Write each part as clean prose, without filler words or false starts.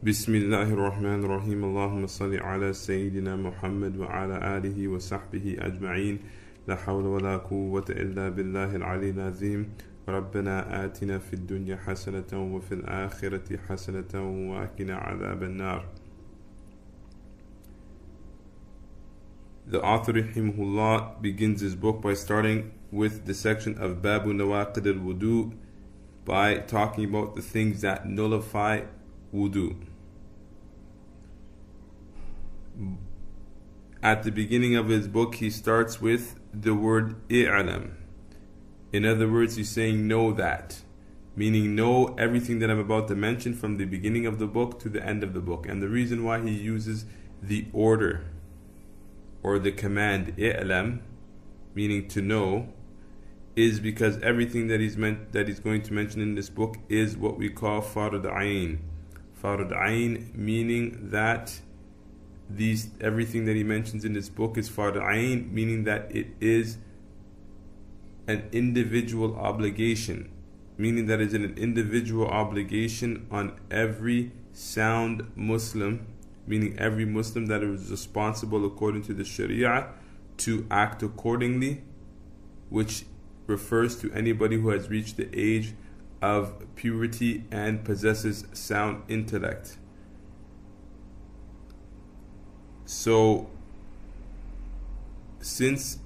بسم الله الرحمن الرحيم اللهم صل على سيدنا محمد وعلى آله وصحبه أجمعين لا حول ولا قوة إلا بالله العلي العظيم ربنا آتنا في الدنيا حسنة وفي الآخرة حسنة وقنا عذاب النار. The author rahimahullah begins his book by starting with the section of Babu Nawaqid al-Wudhu by talking about the things that nullify wudu. At the beginning of his book, he starts with the word i'lam. In other words, he's saying know that, meaning know everything that I'm about to mention from the beginning of the book to the end of the book. And the reason why he uses the order or the command i'lam, meaning to know, is because everything that he's going to mention in this book is what we call fard ayn. Fard ayn, meaning that everything that he mentions in this book is fard ayn, meaning that it is an individual obligation, meaning that it's an individual obligation on every sound Muslim, meaning every Muslim that is responsible according to the Sharia to act accordingly, which refers to anybody who has reached the age of purity and possesses sound intellect. So, since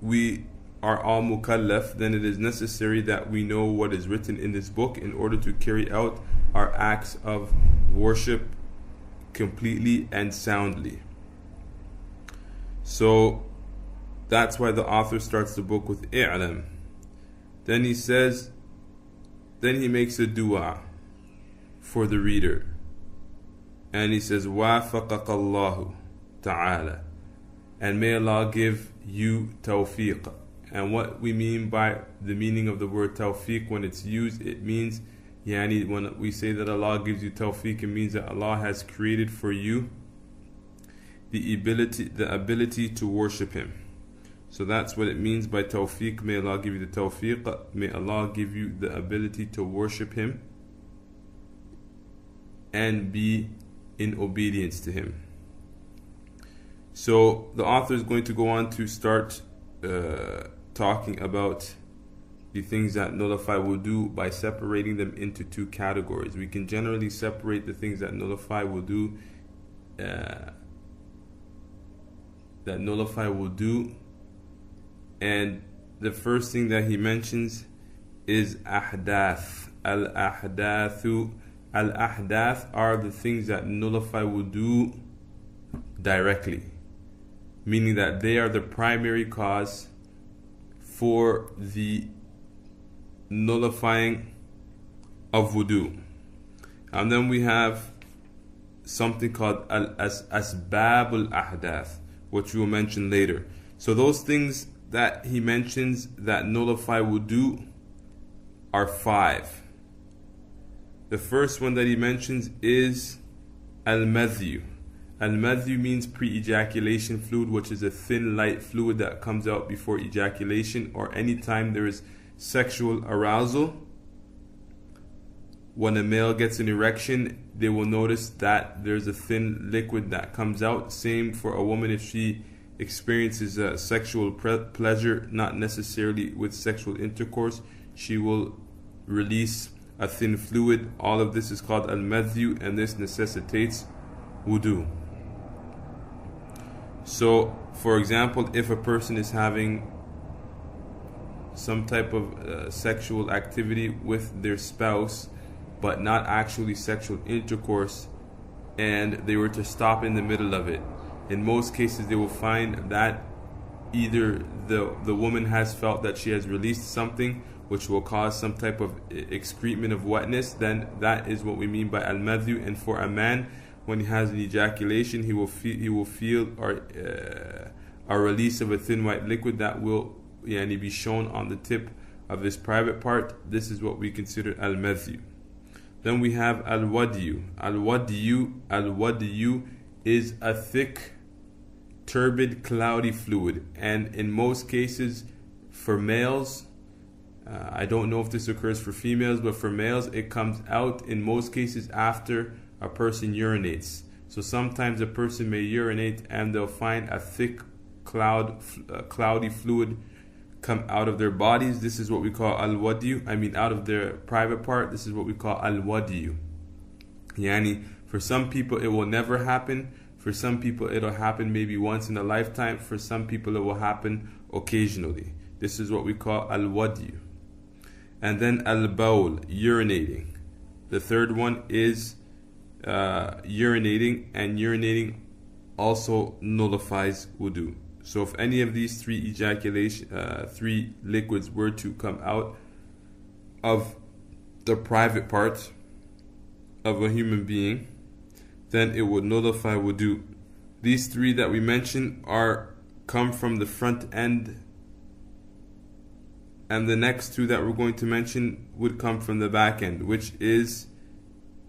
we are all mukallaf, then it is necessary that we know what is written in this book in order to carry out our acts of worship completely and soundly. So, that's why the author starts the book with i'lam. Then he makes a dua for the reader. And he says, وَافَقَكَ اللَّهُ ta'ala. And may Allah give you tawfiq. And what we mean by the meaning of the word tawfiq when it's used, it means, when we say that Allah gives you tawfiq, it means that Allah has created for you the ability to worship Him. So that's what it means by tawfiq. May Allah give you the tawfiq. May Allah give you the ability to worship Him and be in obedience to Him. So the author is going to go on to start talking about the things that nullify wudu by separating them into two categories. We can generally separate the things that nullify wudu and the first thing that he mentions is ahdath. Al-ahdath are the things that nullify wudu directly, meaning that they are the primary cause for the nullifying of wudu. And then we have something called asbab al-ahdath, which we will mention later. So those things that he mentions that nullify wudu are 5. The first one that he mentions is al-madhi. Al-madhi means pre-ejaculation fluid, which is a thin light fluid that comes out before ejaculation or anytime there is sexual arousal. When a male gets an erection, they will notice that there's a thin liquid that comes out. Same for a woman if she experiences sexual pleasure, not necessarily with sexual intercourse, she will release a thin fluid. All of this is called al-madhi, and this necessitates wudu. So, for example, if a person is having some type of sexual activity with their spouse, but not actually sexual intercourse, and they were to stop in the middle of it, in most cases they will find that either the woman has felt that she has released something which will cause some type of excrement of wetness, then that is what we mean by al-madhi. And for a man, when he has an ejaculation, he will feel a release of a thin white liquid that will be shown on the tip of his private part. This is what we consider al-madhi. Then we have al-wadiyu. Al-wadiyu is a thick, turbid, cloudy fluid, and in most cases for males, I don't know if this occurs for females, but for males it comes out in most cases after a person urinates. So sometimes a person may urinate and they'll find a thick cloudy fluid come out of their bodies. This is what we call al-Wudhu. Out of their private part. This is what we call al-Wudhu. Yani, for some people it will never happen. For some people it'll happen maybe once in a lifetime. For some people it will happen occasionally. This is what we call al-Wudhu. And then al-Bawl, urinating. The third one is urinating, and urinating also nullifies wudu. So if any of these three three liquids were to come out of the private part of a human being, then it would nullify wudu. These three that we mentioned come from the front end, and the next two that we're going to mention would come from the back end, which is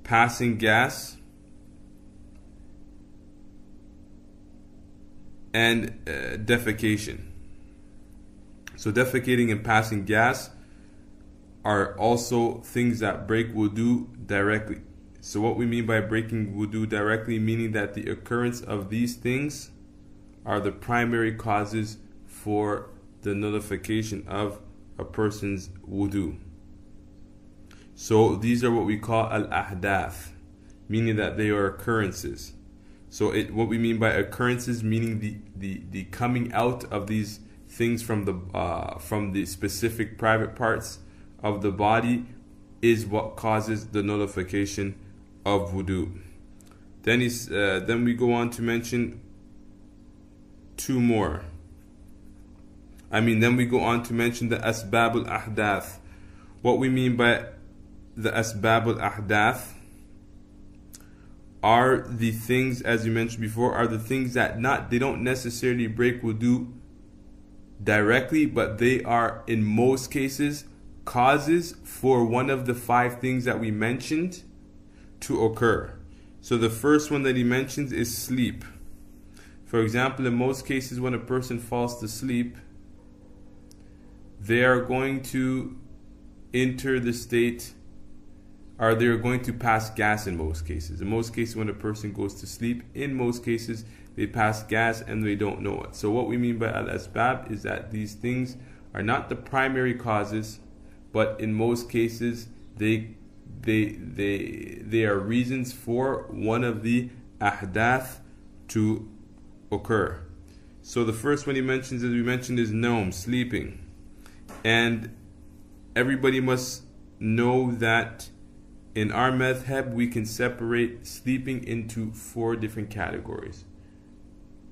passing gas and defecation. So defecating and passing gas are also things that break wudu directly. So what we mean by breaking wudu directly, meaning that the occurrence of these things are the primary causes for the nullification of a person's wudu. So these are what we call al-ahdath, meaning that they are occurrences. So what we mean by occurrences, meaning the coming out of these things from the specific private parts of the body, is what causes the nullification of wudu. Then we go on to mention two more. Then we go on to mention the asbab al-ahdath. What we mean by the asbab al-ahdath are the things, as you mentioned before, are the things that they don't necessarily break wudu directly, but they are in most cases causes for one of the 5 things that we mentioned to occur. So the first one that he mentions is sleep. For example, in most cases when a person falls to sleep, they are going to enter the state, or they're going to pass gas in most cases. In most cases when a person goes to sleep, in most cases they pass gas and they don't know it. So what we mean by al-asbab is that these things are not the primary causes, but in most cases they are reasons for one of the ahdath to occur. So the first one he mentions, as we mentioned, is naum, sleeping. And everybody must know that in our madhab we can separate sleeping into 4 different categories.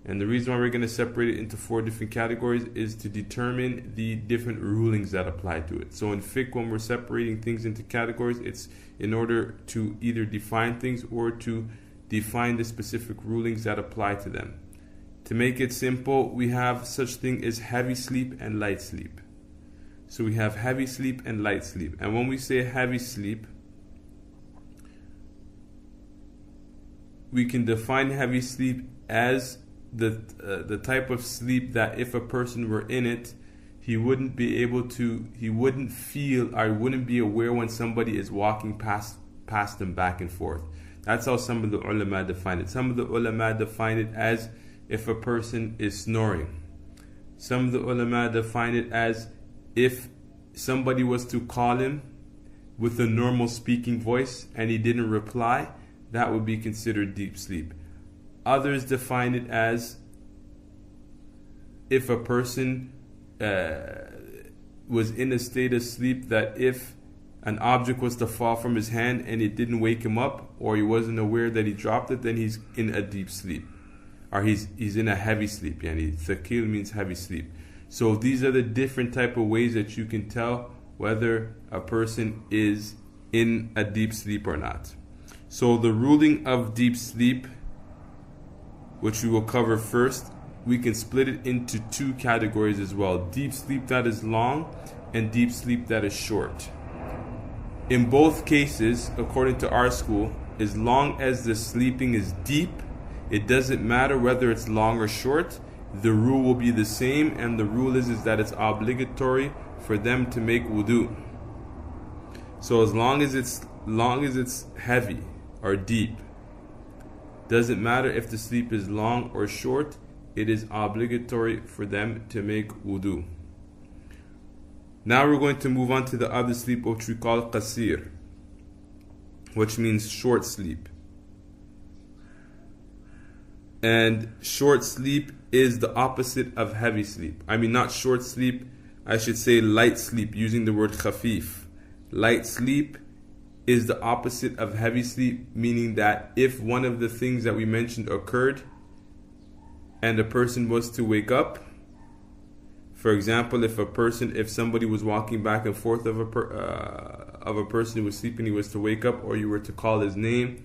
And the reason why we're going to separate it into 4 different categories is to determine the different rulings that apply to it. So in fiqh, when we're separating things into categories, it's in order to either define things or to define the specific rulings that apply to them. To make it simple, we have such thing as heavy sleep and light sleep. So we have heavy sleep and light sleep. And when we say heavy sleep, we can define heavy sleep as the type of sleep that if a person were in it, he wouldn't feel or wouldn't be aware when somebody is walking past them back and forth. That's how some of the ulama define it. Some of the ulama define it as if a person is snoring. Some of the ulama define it as if somebody was to call him with a normal speaking voice and he didn't reply, that would be considered deep sleep. Others define it as if a person was in a state of sleep that if an object was to fall from his hand and it didn't wake him up, or he wasn't aware that he dropped it, then he's in a deep sleep, or he's in a heavy sleep. Yani thaqil means heavy sleep. So these are the different type of ways that you can tell whether a person is in a deep sleep or not. So the ruling of deep sleep, which we will cover first, we can split it into 2 categories as well. Deep sleep that is long and deep sleep that is short. In both cases, according to our school, as long as the sleeping is deep, it doesn't matter whether it's long or short. The rule will be the same, and the rule is that it's obligatory for them to make wudu. So as long as it's heavy or deep, doesn't matter if the sleep is long or short, it is obligatory for them to make wudu. Now we're going to move on to the other sleep, which we call qasir, which means short sleep. And short sleep is the opposite of heavy sleep. I mean, not short sleep, I should say light sleep, using the word khafif. Light sleep is the opposite of heavy sleep, meaning that if one of the things that we mentioned occurred and a person was to wake up, for example, if somebody was walking back and forth of a person who was sleeping, he was to wake up, or you were to call his name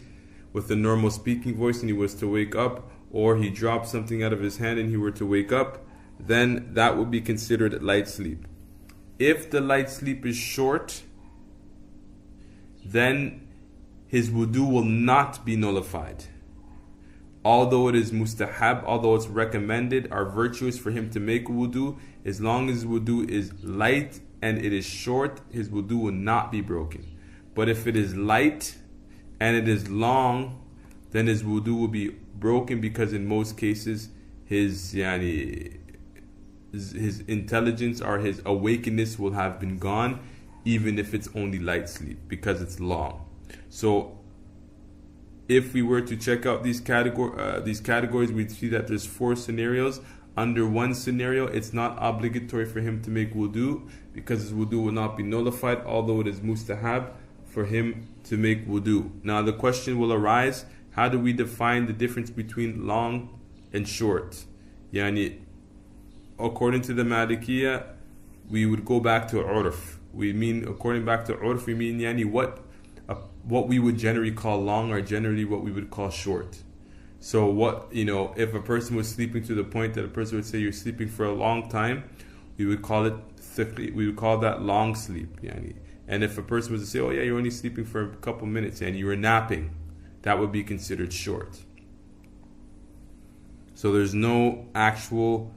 with a normal speaking voice and he was to wake up, or he dropped something out of his hand and he were to wake up, then that would be considered light sleep. If the light sleep is short, then his wudu will not be nullified. Although it is mustahab, although it's recommended or virtuous for him to make wudu, as long as wudu is light and it is short, his wudu will not be broken. But if it is light and it is long, then his wudu will be broken, because in most cases his intelligence or his awakeness will have been gone, even if it's only light sleep, because it's long. So if we were to check out these categories, we'd see that there's 4 scenarios. Under one scenario, it's not obligatory for him to make wudu, because his wudu will not be nullified, although it is mustahab for him to make wudu. Now the question will arise, how do we define the difference between long and short? According to the Malikiyah, we would go back to urf. According back to urf, we mean what we would generally call long, or generally what we would call short. So if a person was sleeping to the point that a person would say you're sleeping for a long time, we would call it thiqli. We would call that long sleep. And if a person was to say, oh yeah, you're only sleeping for a couple minutes and you were napping, that would be considered short. So there's no actual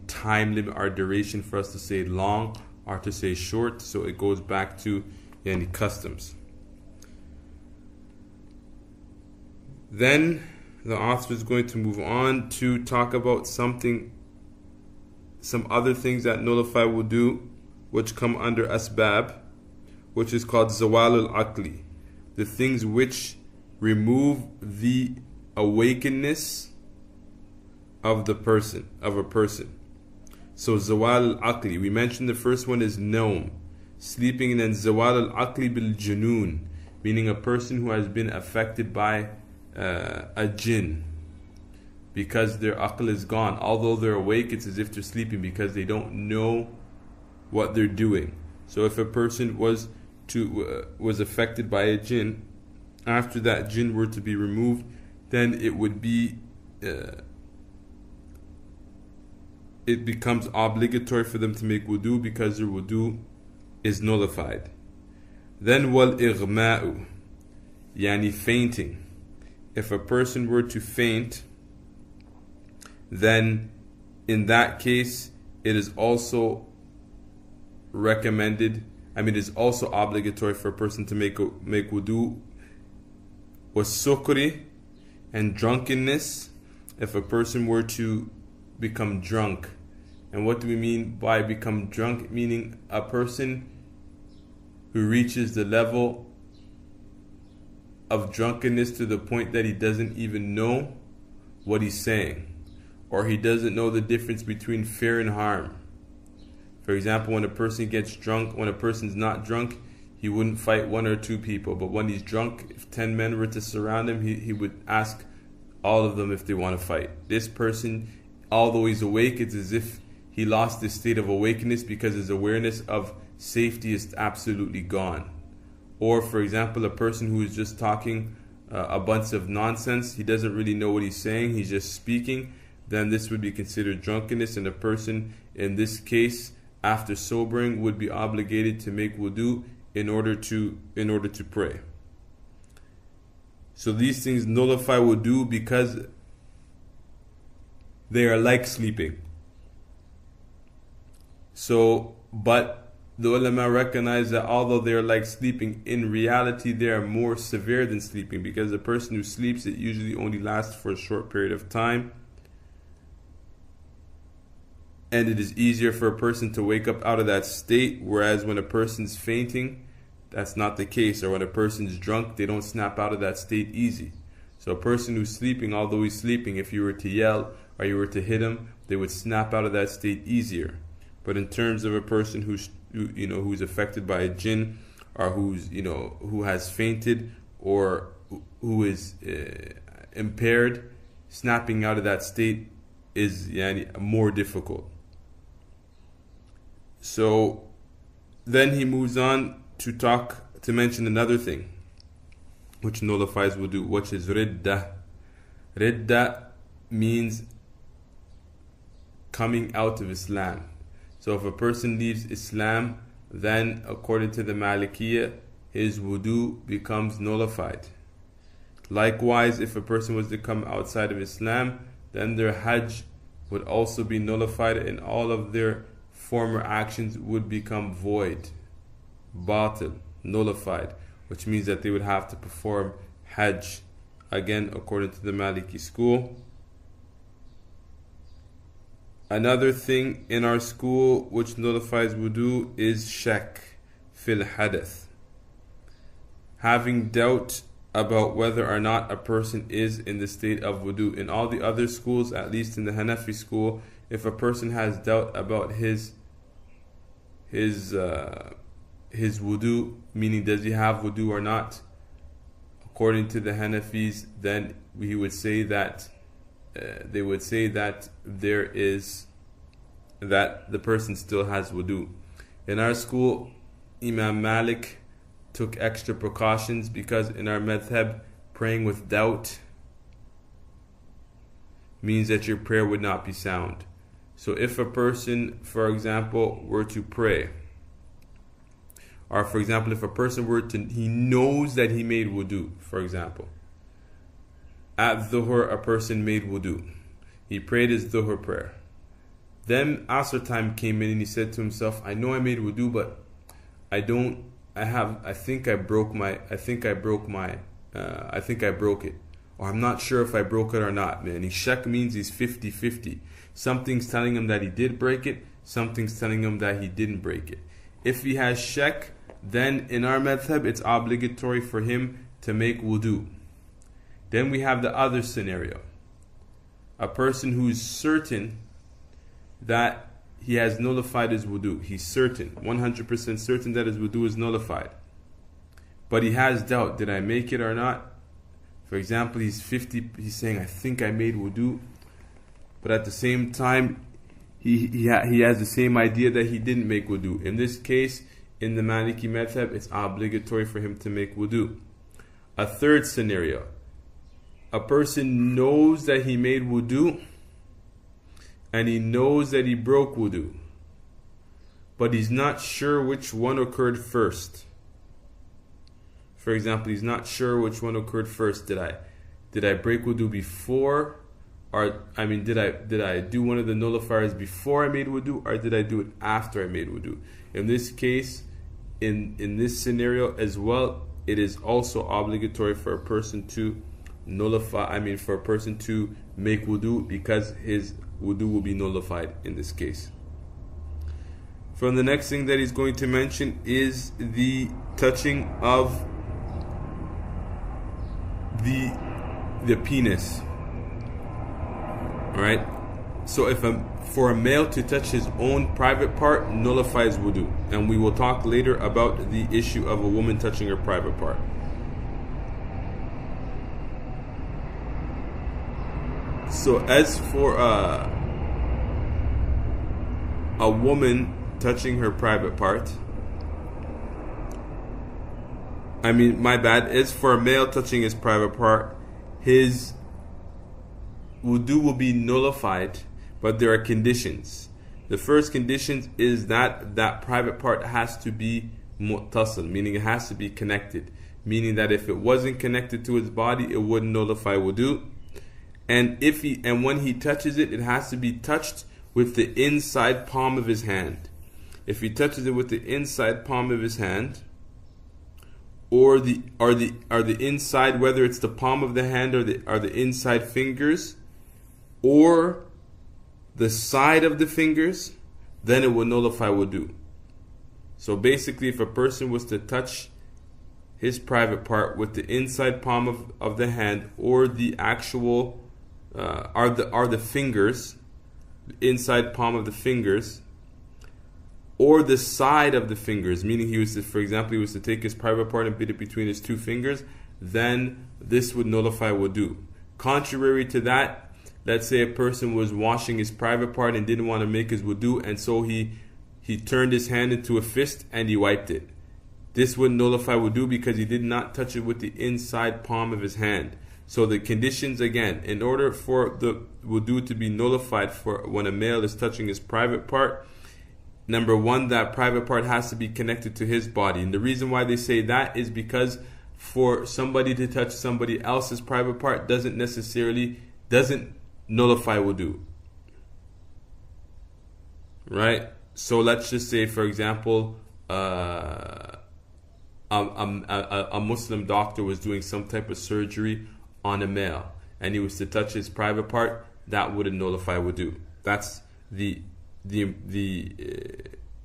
time limit or duration for us to say long or to say short. So it goes back to customs. Then the author is going to move on to talk about some other things that nullify wudu, which come under asbab, which is called zawal al-aqli, the things which remove the awakeness of a person. So zawal al-aqli, we mentioned the first one is naum, sleeping, and then zawal al-aqli bil junun, meaning a person who has been affected by a jinn, because their aql is gone. Although they're awake, it's as if they're sleeping, because they don't know what they're doing. So if a person was affected by a jinn, after that jinn were to be removed, then it would be it becomes obligatory for them to make wudu, because their wudu is nullified. Then wal ighma'u, fainting. If a person were to faint, then in that case it is also recommended, it is also obligatory for a person to make wudu. Was sukri, and drunkenness. If a person were to become drunk, and what do we mean by become drunk? Meaning a person who reaches the level of drunkenness to the point that he doesn't even know what he's saying, or he doesn't know the difference between fear and harm. For example, when a person gets drunk, when a person's not drunk, he wouldn't fight 1 or 2 people, but when he's drunk, if 10 men were to surround him, he would ask all of them if they want to fight. This person, although he's awake, it's as if he lost his state of awakeness, because his awareness of safety is absolutely gone. Or for example, a person who is just talking a bunch of nonsense, he doesn't really know what he's saying, he's just speaking, then this would be considered drunkenness, and a person in this case, after sobering, would be obligated to make wudu in order to pray. So these things nullify wudu because they are like sleeping. So But the ulama recognize that although they're like sleeping, in reality they are more severe than sleeping, because the person who sleeps, it usually only lasts for a short period of time, and it is easier for a person to wake up out of that state. Whereas when a person's fainting, that's not the case. Or when a person's drunk, they don't snap out of that state easy. So a person who's sleeping, although he's sleeping, if you were to yell or you were to hit him, they would snap out of that state easier. But in terms of a person who's affected by a jinn, or who has fainted, or who is impaired, snapping out of that state is more difficult. So then he moves on to mention another thing which nullifies wudu, which is ridda. Ridda means coming out of Islam. So if a person leaves Islam, then according to the Maliki, his wudu becomes nullified. Likewise, if a person was to come outside of Islam, then their hajj would also be nullified, and all of their former actions would become void, batil, nullified, which means that they would have to perform hajj again according to the Maliki school. Another thing in our school which nullifies wudu is shak fil hadath, having doubt about whether or not a person is in the state of wudu. In all the other schools, at least in the Hanafi school, if a person has doubt about his wudu, meaning does he have wudu or not, according to the Hanafis, then he would say that they would say that that the person still has wudu. In our school, Imam Malik took extra precautions, because in our madhab, praying with doubt means that your prayer would not be sound. So if a person, for example, were to pray, or for example, if a person he knows that he made wudu, for example, at Dhuhr a person made wudu, he prayed his Dhuhr prayer, then Asr time came in and he said to himself, I know I made wudu, but I think I broke it, or I'm not sure if I broke it or not, man. Shak means he's 50-50. Something's telling him that he did break it, something's telling him that he didn't break it. If he has shak, then in our madhab it's obligatory for him to make wudu. Then we have the other scenario, a person who's certain that he has nullified his wudu. He's certain, 100% certain that his wudu is nullified, but he has doubt, did I make it or not? For example, he's saying, I think I made wudu, but at the same time he has the same idea that he didn't make wudu. In this case, in the Maliki madhab, it's obligatory for him to make wudu. A third scenario, a person knows that he made wudu and he knows that he broke wudu, but he's not sure which one occurred first. For example, he's not sure which one occurred first. Did I break wudu before, or did I do one of the nullifiers before I made wudu, or did I do it after I made wudu? In this case, in this scenario as well, it is also obligatory for a person to nullify, for a person to make wudu, because his wudu will be nullified in this case. From the next thing that he's going to mention is the touching of the penis. Alright? So for a male to touch his own private part nullifies wudu. And we will talk later about the issue of a woman touching her private part. So as for a woman touching her private part, as for a male touching his private part, his wudu will be nullified, but there are conditions. The first condition is that that private part has to be muttasil, meaning it has to be connected, meaning that if it wasn't connected to his body, it wouldn't nullify wudu. And when he touches it, it has to be touched with the inside palm of his hand. if he touches it with the inside palm of his hand, or the inside, whether it's the palm of the hand or the inside fingers, or the side of the fingers, then it will nullify wudu. So basically, if a person was to touch his private part with the inside palm of the hand, or the actual are the fingers, the inside palm of the fingers, or the side of the fingers, meaning he was to, for example, he was to take his private part and put it between his two fingers, then this would nullify wudu. Contrary to that, let's say a person was washing his private part and didn't want to make his wudu, and so he turned his hand into a fist and he wiped it. This would nullify wudu because he did not touch it with the inside palm of his hand. So the conditions, again, in order for the wudu to be nullified for when a male is touching his private part, number one, that private part has to be connected to his body. And the reason why they say that is because for somebody to touch somebody else's private part doesn't nullify wudu. Right? So let's just say, for example, a Muslim doctor was doing some type of surgery on a male, and he was to touch his private part, that wouldn't nullify wudu. That's the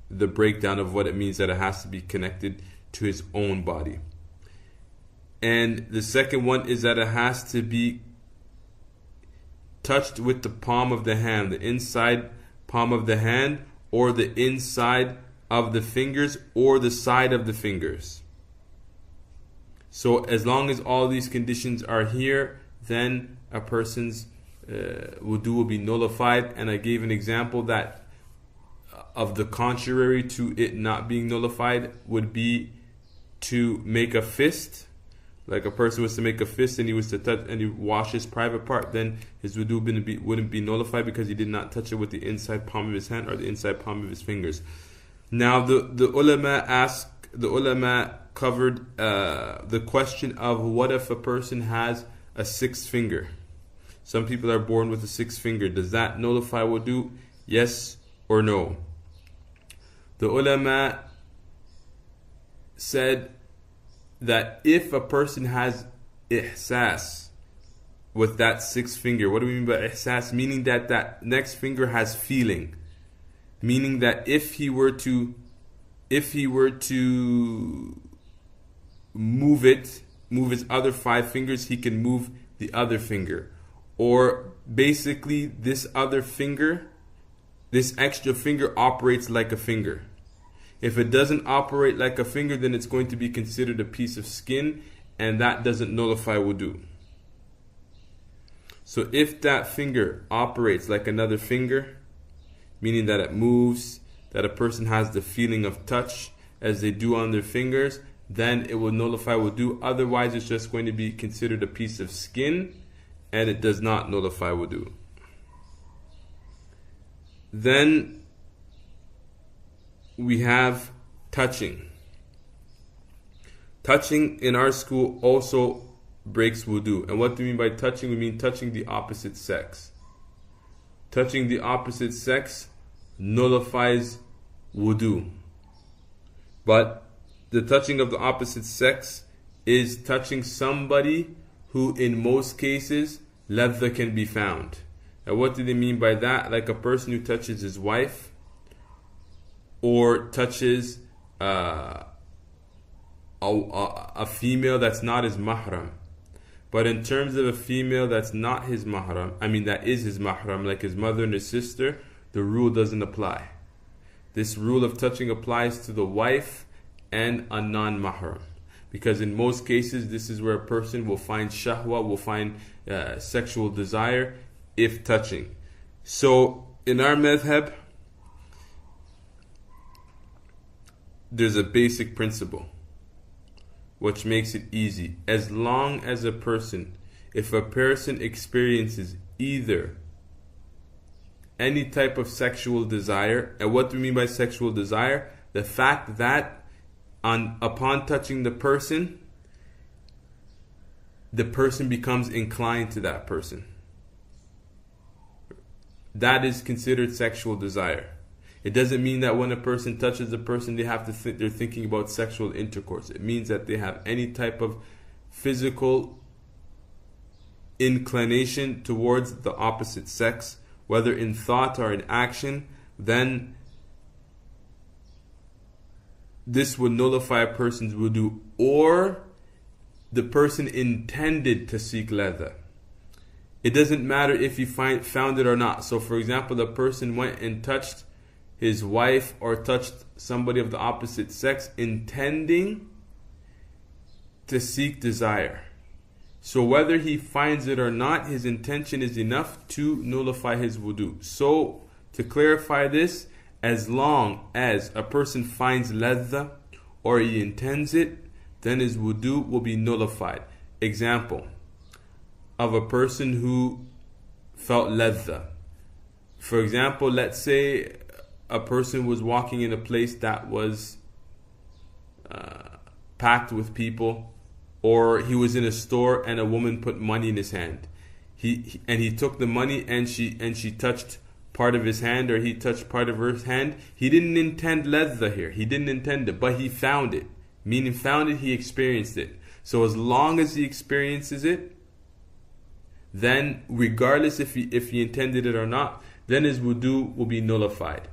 breakdown of what it means that it has to be connected to his own body. And the second one is that it has to be touched with the palm of the hand, the inside palm of the hand, or the inside of the fingers, or the side of the fingers. So as long as all these conditions are here, then a person's wudu will be nullified. And I gave an example that of the contrary to it not being nullified would be to make a fist. Like a person was to make a fist and he was to touch and he wash his private part, then his wudu wouldn't be nullified because he did not touch it with the inside palm of his hand or the inside palm of his fingers. Now the ulama covered the question of what if a person has a sixth finger. Some people are born with a sixth finger. Does that nullify wudu? Yes or no? The ulama said that if a person has ihsas with that sixth finger, what do we mean by ihsas? Meaning that that next finger has feeling. Meaning that if he were to move his other five fingers, he can move the other finger. Or basically this other finger, this extra finger operates like a finger. If it doesn't operate like a finger, then it's going to be considered a piece of skin, and that doesn't nullify wudu. So if that finger operates like another finger, meaning that it moves, that a person has the feeling of touch as they do on their fingers, then it will nullify wudu. Otherwise, it's just going to be considered a piece of skin, and it does not nullify wudu. Then we have touching. Touching in our school also breaks wudu. And what do we mean by touching? We mean touching the opposite sex. Touching the opposite sex nullifies wudu. But the touching of the opposite sex is touching somebody who in most cases ladha can be found. And what do they mean by that? Like a person who touches his wife, or touches a female that's not his mahram. But in terms of a female that's not his mahram, that is his mahram, like his mother and his sister, the rule doesn't apply. This rule of touching applies to the wife and a non-mahram. Because in most cases, this is where a person will find shahwa, will find sexual desire, if touching. So in our madhab, there's a basic principle which makes it easy. As long as if a person experiences either any type of sexual desire, and what do we mean by sexual desire? The fact that upon touching the person becomes inclined to that person. That is considered sexual desire. It doesn't mean that when a person touches a person, they have to they're thinking about sexual intercourse. It means that they have any type of physical inclination towards the opposite sex, whether in thought or in action. Then this would nullify a person's wudu, or the person intended to seek ladha. It doesn't matter if he found it or not. So for example, the person went and touched his wife or touched somebody of the opposite sex intending to seek desire. So whether he finds it or not, his intention is enough to nullify his wudu. So to clarify this, as long as a person finds ladha or he intends it, then his wudu will be nullified. Example of a person who felt ladha. For example, let's say a person was walking in a place that was packed with people, or he was in a store and a woman put money in his hand. He took the money and she touched part of his hand, or he touched part of her hand. He didn't intend ladha here. He didn't intend it, but he found it. Meaning found it, he experienced it. So as long as he experiences it, then regardless if he intended it or not, then his wudu will be nullified.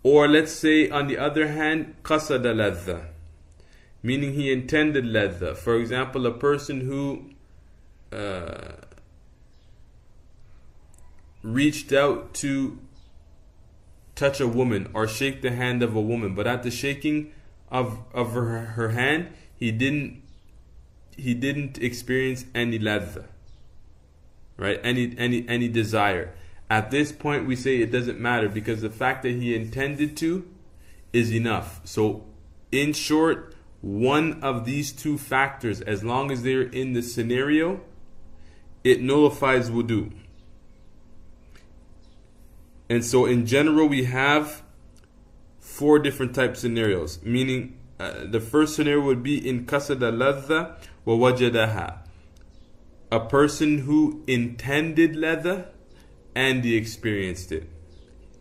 Or let's say on the other hand, qasada ladha, meaning he intended ladha. For example, a person who reached out to touch a woman or shake the hand of a woman, but at the shaking of her hand, he didn't experience any ladha, right? Any desire. At this point, we say it doesn't matter, because the fact that he intended to is enough. So, in short, one of these two factors, as long as they're in the scenario, it nullifies wudu. And so, in general, we have 4 different type scenarios. Meaning, the first scenario would be in qasada ladha wa wajadaha, a person who intended ladha and he experienced it.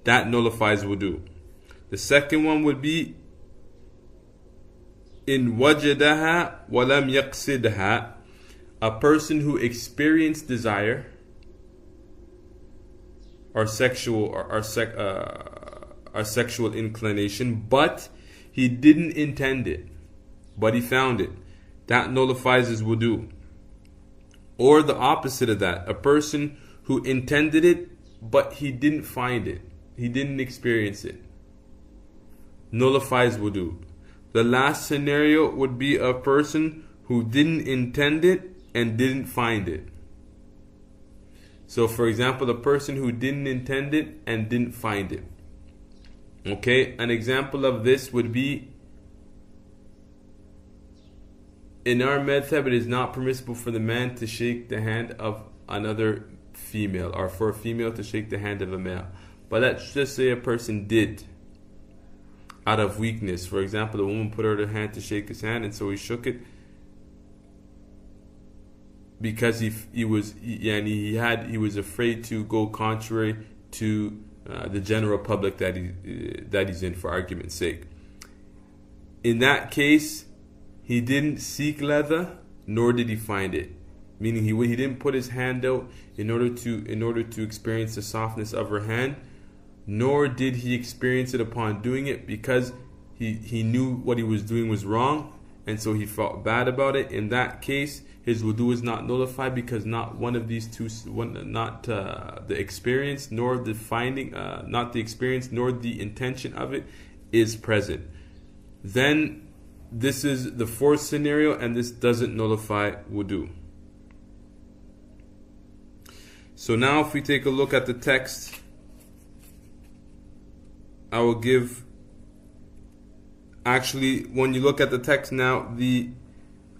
That nullifies wudu. The second one would be in wajadaha wa lam yaqsidha, a person who experienced desire or sexual sexual inclination, but he didn't intend it, but he found it. That nullifies his wudu. Or the opposite of that, a person who intended it, but he didn't find it, he didn't experience it, nullifies wudu. The last scenario would be a person who didn't intend it and didn't find it. So for example, a person who didn't intend it and didn't find it. Okay, an example of this would be, in our madhab, it is not permissible for the man to shake the hand of another female, or for a female to shake the hand of a male. But let's just say a person did, out of weakness. For example, the woman put out her hand to shake his hand, and so he shook it because he was afraid to go contrary to the general public that he's in, for argument's sake. In that case, he didn't seek ladha, nor did he find it. Meaning he didn't put his hand out in order to experience the softness of her hand, nor did he experience it upon doing it, because he knew what he was doing was wrong, and so he felt bad about it. In that case, his wudu is not nullified, because not one of these two, the experience nor the finding, not the experience nor the intention of it is present. Then this is the fourth scenario, and this doesn't nullify wudu. So now if we take a look at the text, I will give, actually when you look at the text now, the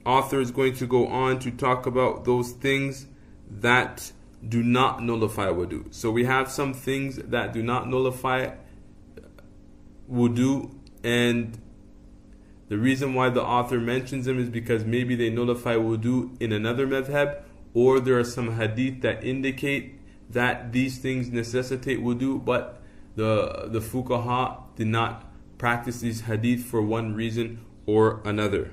author is going to go on to talk about those things that do not nullify wudu. So we have some things that do not nullify wudu, and the reason why the author mentions them is because maybe they nullify wudu in another madhab, or there are some hadith that indicate that these things necessitate wudu, but the fuqaha did not practice these hadith for one reason or another.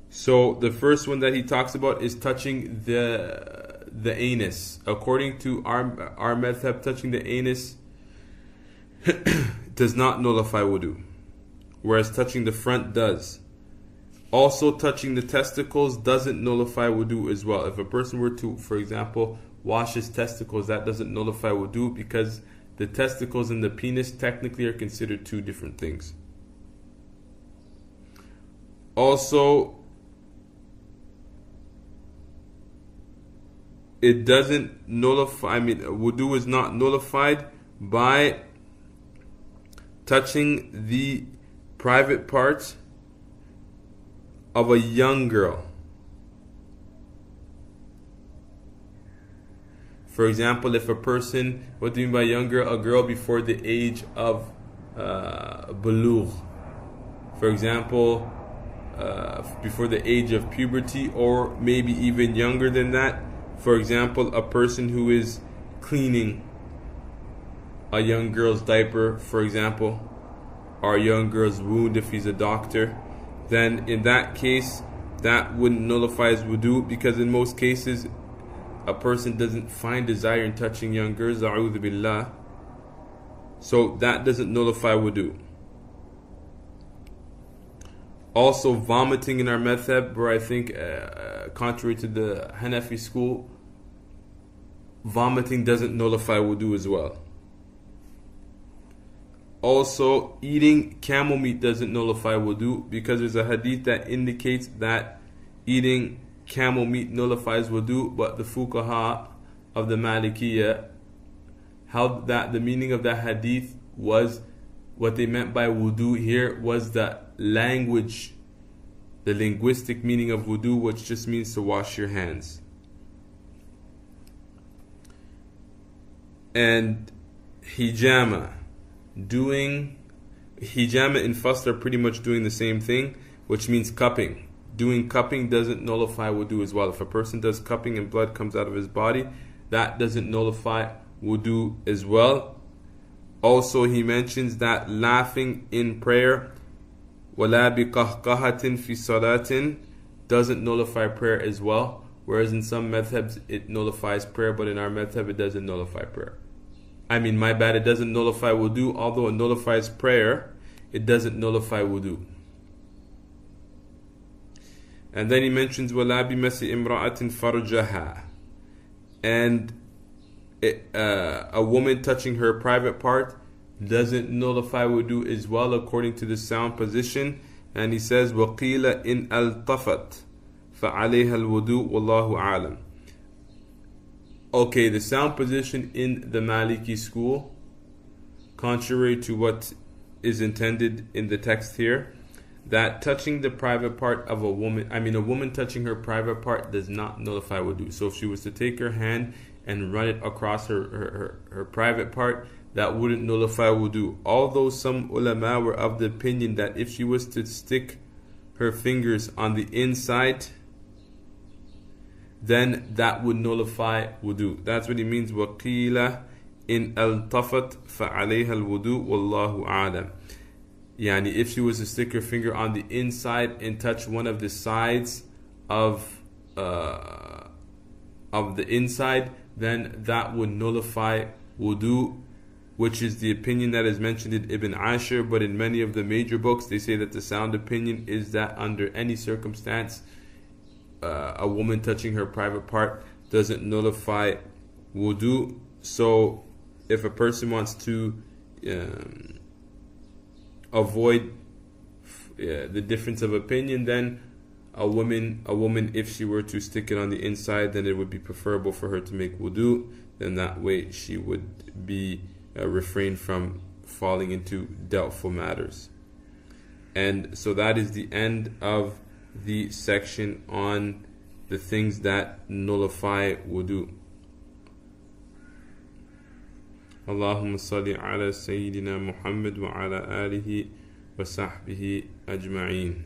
So the first one that he talks about is touching the anus. According to our madhab, touching the anus does not nullify wudu, whereas touching the front does. Also, touching the testicles doesn't nullify wudu as well. If a person were to, for example, wash his testicles, that doesn't nullify wudu, because the testicles and the penis technically are considered two different things. Also, it doesn't nullify, wudu is not nullified by touching the private parts of a young girl. For example, if a person, what do you mean by young girl? A girl before the age of bulugh. For example, before the age of puberty, or maybe even younger than that. For example, a person who is cleaning a young girl's diaper, for example, or a young girl's wound if he's a doctor, then in that case, that wouldn't nullify his wudu, because in most cases, a person doesn't find desire in touching young girls, a'udhu billah. So that doesn't nullify wudu. Also, vomiting in our madhab, where I think, contrary to the Hanafi school, vomiting doesn't nullify wudu as well. Also, eating camel meat doesn't nullify wudu, because there's a hadith that indicates that eating camel meat nullifies wudu, but the fuqaha of the Malikiyah held that the meaning of that hadith was, what they meant by wudu here was the language, the linguistic meaning of wudu, which just means to wash your hands. And hijama, doing hijama and fast are pretty much doing the same thing, which means cupping. Doing cupping doesn't nullify wudu as well. If a person does cupping and blood comes out of his body, that doesn't nullify wudu as well. Also, he mentions that laughing in prayer, وَلَا بِقَهْقَهَةٍ فِي صَلَاةٍ, doesn't nullify prayer as well. Whereas in some madhabs it nullifies prayer, but in our madhab it doesn't nullify prayer. It doesn't nullify wudu. Although it nullifies prayer, it doesn't nullify wudu. And then he mentions وَلَا بِمَسِ إِمْرَأَةٍ فَرْجَهَا, and a woman touching her private part doesn't nullify wudu as well, according to the sound position. And he says وَقِيلَ إِنْ أَلْطَفَتْ فَعَلَيْهَا الْوُدُوء وَاللَّهُ أَعْلَمُ. Okay, the sound position in the Maliki school, contrary to what is intended in the text here, that touching the private part of a woman, a woman touching her private part does not nullify wudu. So if she was to take her hand and run it across her private part, that wouldn't nullify wudu. Although some ulama were of the opinion that if she was to stick her fingers on the inside, then that would nullify wudu. That's what he means, وَقِيلَ إِنْ أَلْتَفَتْ فَعَلَيْهَا الْوُدُوء وَاللَّهُ أَعْلَمُ. Yani, if she was to stick her finger on the inside and touch one of the sides of the inside, then that would nullify wudu, which is the opinion that is mentioned in Ibn Ashir. But in many of the major books, they say that the sound opinion is that under any circumstance, a woman touching her private part doesn't nullify wudu. So if a person wants to avoid the difference of opinion, then a woman, if she were to stick it on the inside, then it would be preferable for her to make wudu. Then that way she would be refrain from falling into doubtful matters. And so that is the end of the section on the things that nullify wudu. Allahumma salli ala Sayyidina Muhammad wa ala alihi wa sahbihi ajma'een.